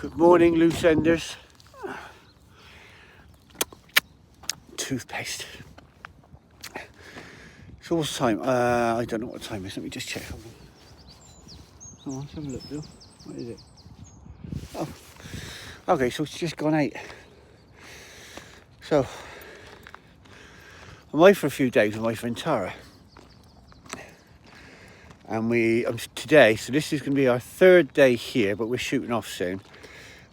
Good morning, loose enders. Toothpaste. So what's time? I don't know what time it is. Let me just check. Oh, let's have a look, Bill. What is it? Oh, okay. So it's just gone 8. So I'm away for a few days with my friend Tara, and today. So this is going to be our 3rd day here, but we're shooting off soon,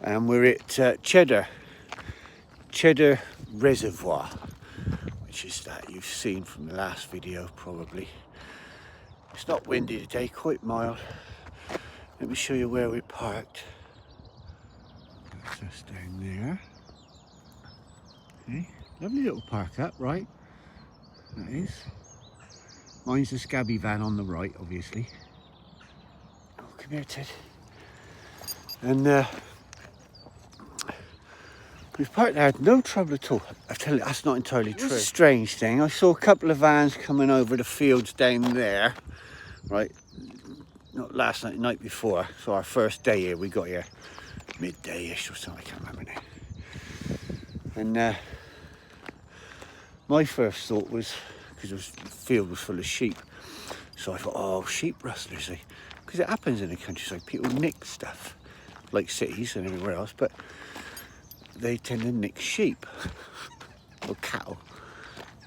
and we're at Cheddar reservoir, which is that you've seen from the last video probably. It's not windy today, quite mild. Let me show you where we parked. That's us down there. Okay, lovely little park up, right? That is. Mine's the scabby van on the right, obviously. Oh, come here, Ted. And we've parked there, no trouble at all. I tell you, that's not entirely true. It's a strange thing. I saw a couple of vans coming over the fields down there, right? Not last night, the night before. So our first day here, we got here midday-ish or something, I can't remember now. And my first thought was, because the field was full of sheep, so I thought, oh, sheep rustlers, because it happens in the countryside. People nick stuff, like cities and everywhere else, but they tend to nick sheep or cattle.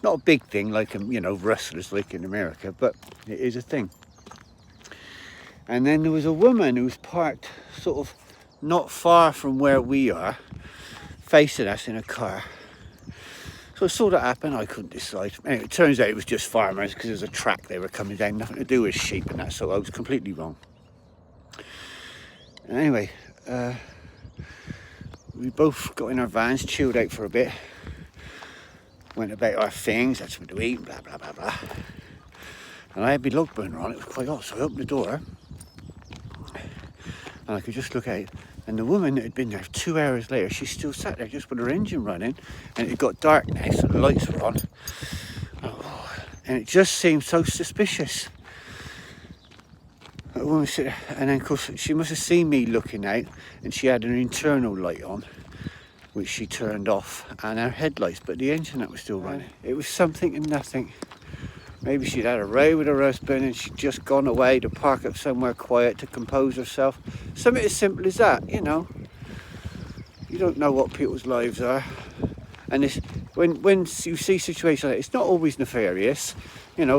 Not a big thing like, rustlers like in America, but it is a thing. And then there was a woman who was parked sort of not far from where we are, facing us in a car. So I saw that happen, I couldn't decide. Anyway, it turns out it was just farmers because there's a track they were coming down, nothing to do with sheep and that, so I was completely wrong. And anyway, we both got in our vans, chilled out for a bit, went about our things, had something to eat, blah, blah, blah, blah. And I had my log burner on, it was quite hot, so I opened the door and I could just look out. And the woman that had been there 2 hours later, she still sat there just with her engine running, and it got dark now, so the lights were on. Oh, and it just seemed so suspicious. The woman sat there, and then of course she must have seen me looking out, and she had an internal light on, which she turned off, and her headlights, but the engine that was still running. It was something and nothing. Maybe she'd had a row with her husband and she'd just gone away to park up somewhere quiet to compose herself. Something as simple as that, You don't know what people's lives are. And when you see situations like that, it's not always nefarious.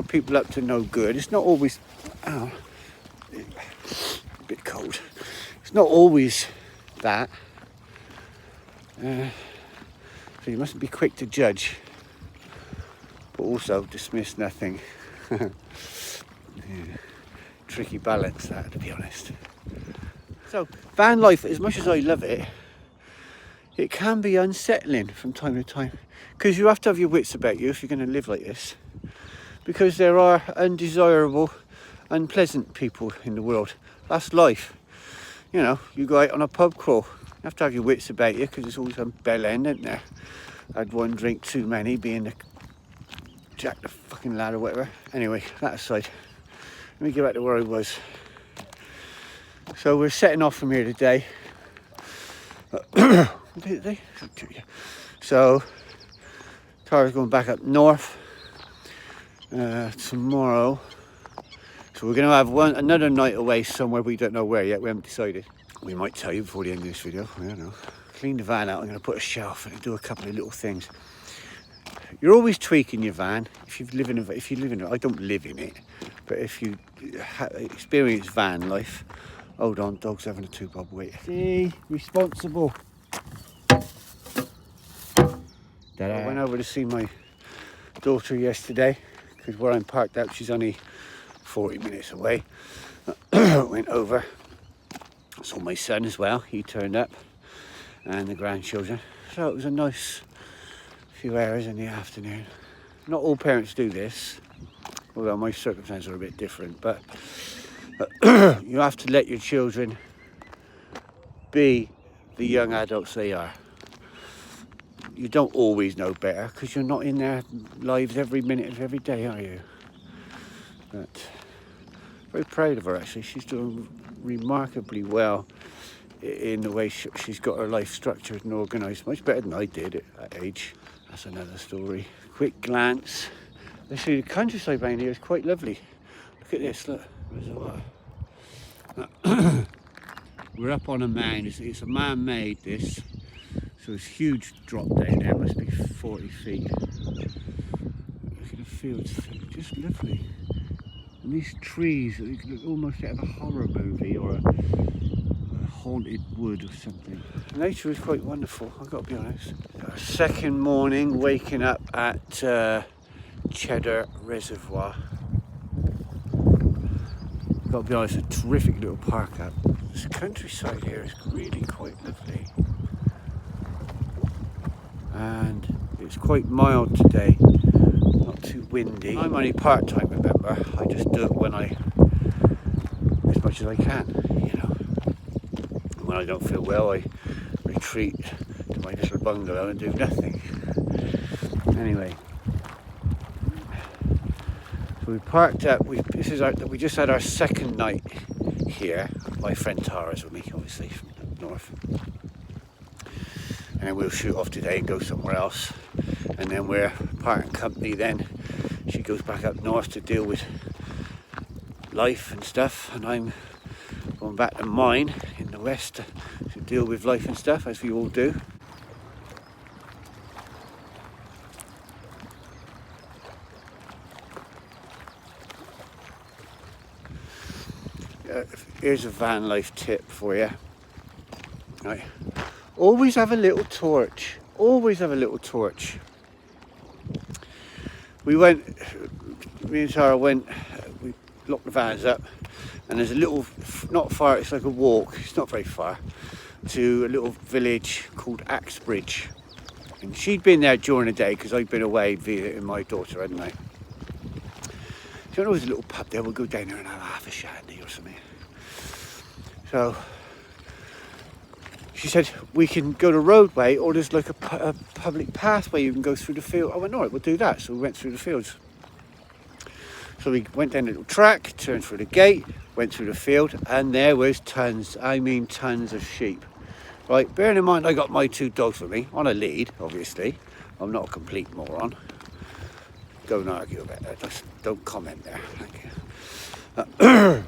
People up to no good. It's not always... Oh, a bit cold. It's not always that. So you mustn't be quick to judge, but also dismiss nothing. Yeah. Tricky balance that, to be honest. So van life, as much as I love it, it can be unsettling from time to time, because you have to have your wits about you if you're going to live like this, because there are undesirable, unpleasant people in the world. That's life. You go out on a pub crawl, you have to have your wits about you, because there's always some bell end, isn't there? I had one drink too many, being the Jack the fucking lad or whatever. Anyway, that aside, let me get back to where I was. So we're setting off from here today. So Tara's going back up north tomorrow. So we're going to have another night away somewhere, we don't know where yet. We haven't decided. We might tell you before the end of this video. I don't know. Clean the van out. I'm going to put a shelf and do a couple of little things. You're always tweaking your van. If you live in it, I don't live in it, but if you experience van life, hold on, dog's having a 2-bob wait. See, responsible. I went over to see my daughter yesterday, because where I'm parked out, she's only 40 minutes away. Went over, saw my son as well, he turned up, and the grandchildren. So it was a nice few hours in the afternoon. Not all parents do this, although my circumstances are a bit different, but you have to let your children be the young adults they are. You don't always know better, because you're not in their lives every minute of every day, are you? But very proud of her, actually. She's doing remarkably well in the way she's got her life structured and organised, much better than I did at that age. That's another story. Quick glance. Actually, the countryside around here is quite lovely. Look at this, look, reservoir. We're up on a mound. It's a man-made, this. So it's huge drop down there, must be 40 feet. Look at the fields, just lovely. And these trees, they look almost out of a horror movie or a haunted wood or something. Nature is quite wonderful, I've got to be honest. Our second morning, waking up at Cheddar Reservoir. I've got to be honest, a terrific little park up. This countryside here is really quite lovely. And it's quite mild today, not too windy. I'm only part-time, remember. I just do it when as much as I can, you know. When I don't feel well, I retreat to my little bungalow and do nothing. Anyway, so we parked up. We just had our second night here. My friend Tara's with me, obviously, from up north. And we'll shoot off today and go somewhere else. And then we're parting company then. She goes back up north to deal with life and stuff, and I'm going back to mine in the west to deal with life and stuff, as we all do. Here's a van life tip for you. Right. Always have a little torch. Always have a little torch. Me and Sarah went, we locked the vans up, and there's a little, not far, it's like a walk, it's not very far, to a little village called Axbridge. And she'd been there during the day because I'd been away visiting my daughter, hadn't I? So there was a little pub there, we'll go down there and have half a shandy or something. So she said, we can go to roadway, or there's like a public pathway you can go through the field. I went, all right, we'll do that. So we went through the fields. So we went down a little track, turned through the gate, went through the field, and there was tons, I mean tons of sheep. Right, bearing in mind I got my two dogs with me, on a lead, obviously. I'm not a complete moron. Don't argue about that, just don't comment there, thank you.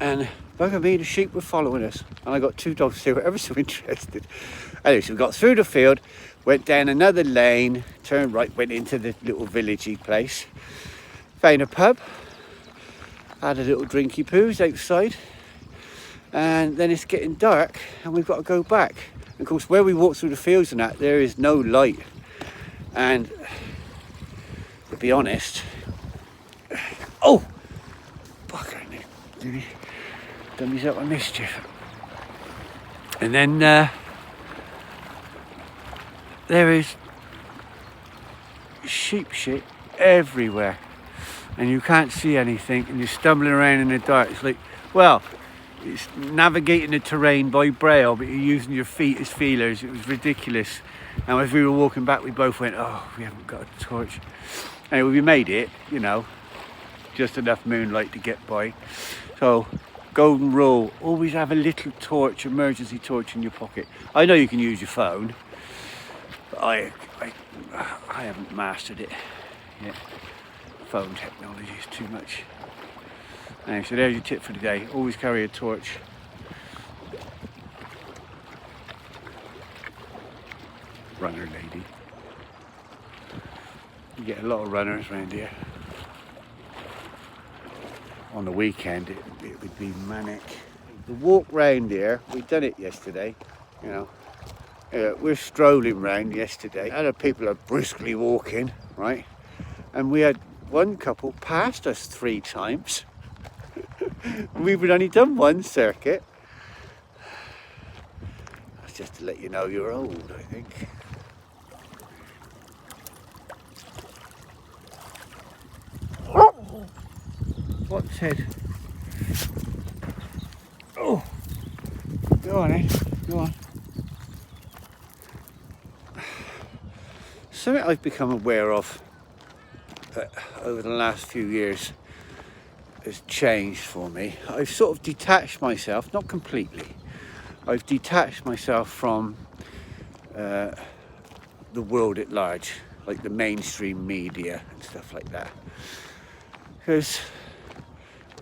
And bugger me, the sheep were following us, and I got two dogs who were ever so interested. Anyway, so we got through the field, went down another lane, turned right, went into the little villagey place, found a pub, had a little drinky poos outside, and then it's getting dark and we've got to go back. And of course, where we walk through the fields and that, there is no light. And to be honest, oh, bugger, done myself a mischief. And then there is sheep shit everywhere, and you can't see anything, and you're stumbling around in the dark. It's like, well, it's navigating the terrain by braille, but you're using your feet as feelers. It was ridiculous. And as we were walking back, we both went, oh, we haven't got a torch. Anyway, we made it, you know, just enough moonlight to get by. So, golden rule, always have a little torch, emergency torch in your pocket. I know you can use your phone, but I haven't mastered it yet. Phone technology is too much. Anyway, so there's your tip for today. Always carry a torch. Runner lady. You get a lot of runners around here. On the weekend it would be manic. The walk round here, we done it yesterday, you know. We're strolling round yesterday. Other people are briskly walking, right? And we had one couple passed us 3 times. We've only done one circuit. That's just to let you know you're old, I think. What's head? Oh, go on, go on. Something I've become aware of over the last few years has changed for me. I've sort of detached myself, not completely, I've detached myself from the world at large, like the mainstream media and stuff like that. Because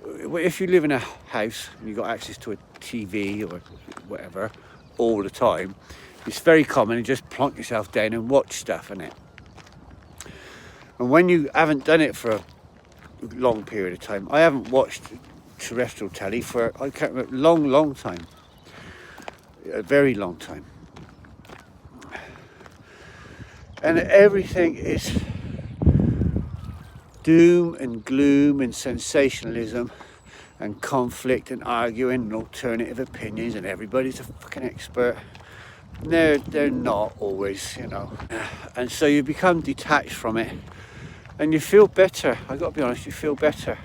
if you live in a house and you've got access to a TV or whatever all the time, it's very common to just plonk yourself down and watch stuff in it. And when you haven't done it for a long period of time, I haven't watched terrestrial telly for, I can't remember, long time, a very long time. And everything is doom and gloom and sensationalism and conflict and arguing and alternative opinions, and everybody's a fucking expert. They're not always, you know. And so you become detached from it and you feel better. I got to be honest, you feel better.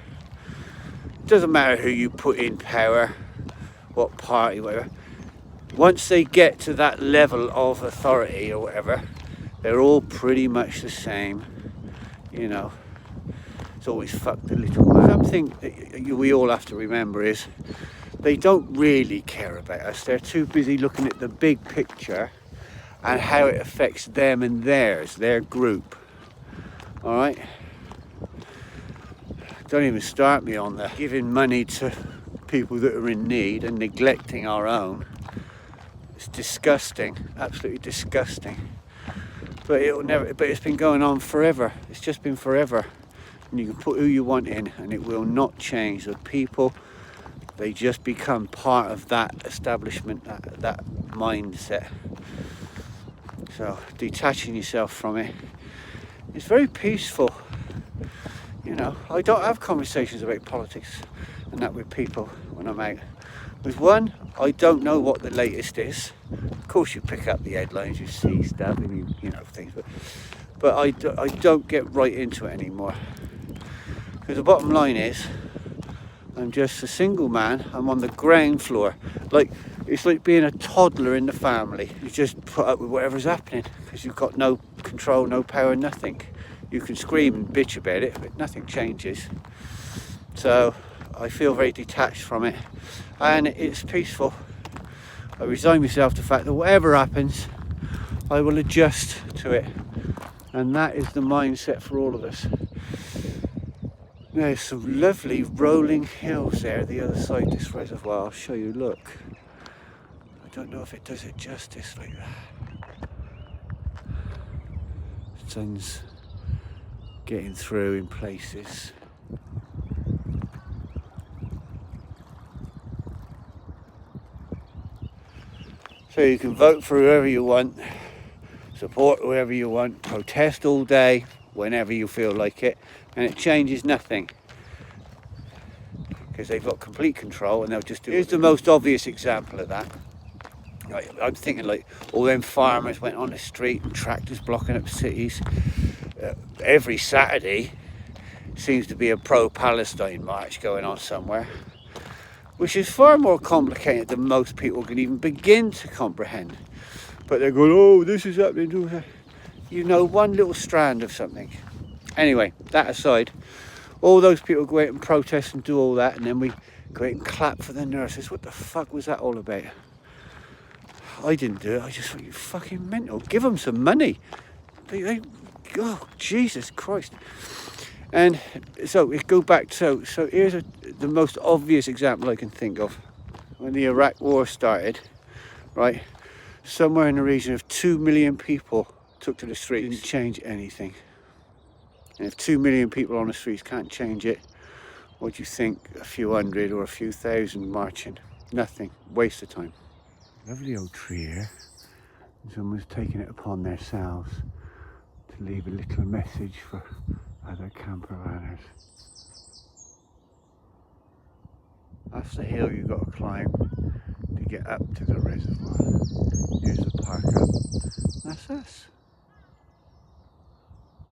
It doesn't matter who you put in power, what party, whatever. Once they get to that level of authority or whatever, they're all pretty much the same, you know. It's always fuck the little man. Something that we all have to remember is they don't really care about us. They're too busy looking at the big picture and how it affects them and theirs, their group. All right? Don't even start me on the giving money to people that are in need and neglecting our own. It's disgusting, absolutely disgusting. But it's been going on forever. It's just been forever. And you can put who you want in and it will not change. The people, they just become part of that establishment, that mindset. So detaching yourself from it is very peaceful. You know, I don't have conversations about politics and that with people when I'm out. With one, I don't know what the latest is. Of course you pick up the headlines, you see stuff and you know things, but I don't get right into it anymore. Because the bottom line is, I'm just a single man. I'm on the ground floor. It's like being a toddler in the family. You just put up with whatever's happening because you've got no control, no power, nothing. You can scream and bitch about it, but nothing changes. So I feel very detached from it, and it's peaceful. I resign myself to the fact that whatever happens, I will adjust to it, and that is the mindset for all of us. There's some lovely rolling hills there, the other side of this reservoir. I'll show you, look. I don't know if it does it justice like that. The sun's getting through in places. So you can vote for whoever you want, support whoever you want, protest all day, whenever you feel like it, and it changes nothing. Because they've got complete control and they'll just do it. Here's the most obvious example of that. I'm thinking like all them farmers went on the street and tractors blocking up cities. Every Saturday seems to be a pro-Palestine march going on somewhere, which is far more complicated than most people can even begin to comprehend. But they're going, oh, this is happening. You know, one little strand of something. Anyway, that aside, all those people go out and protest and do all that, and then we go out and clap for the nurses. What the fuck was that all about? I didn't do it. I just thought, you fucking mental. Give them some money. Oh, Jesus Christ. And so we go back. So here's the most obvious example I can think of. When the Iraq war started, right, somewhere in the region of 2 million people took to the streets. Didn't change anything. And if 2 million people on the streets can't change it, what do you think a few hundred or a few thousand marching? Nothing. Waste of time. Lovely old tree here. Someone's taken it upon themselves to leave a little message for other camper runners. That's the hill you've got to climb to get up to the reservoir. Here's the park up. That's us.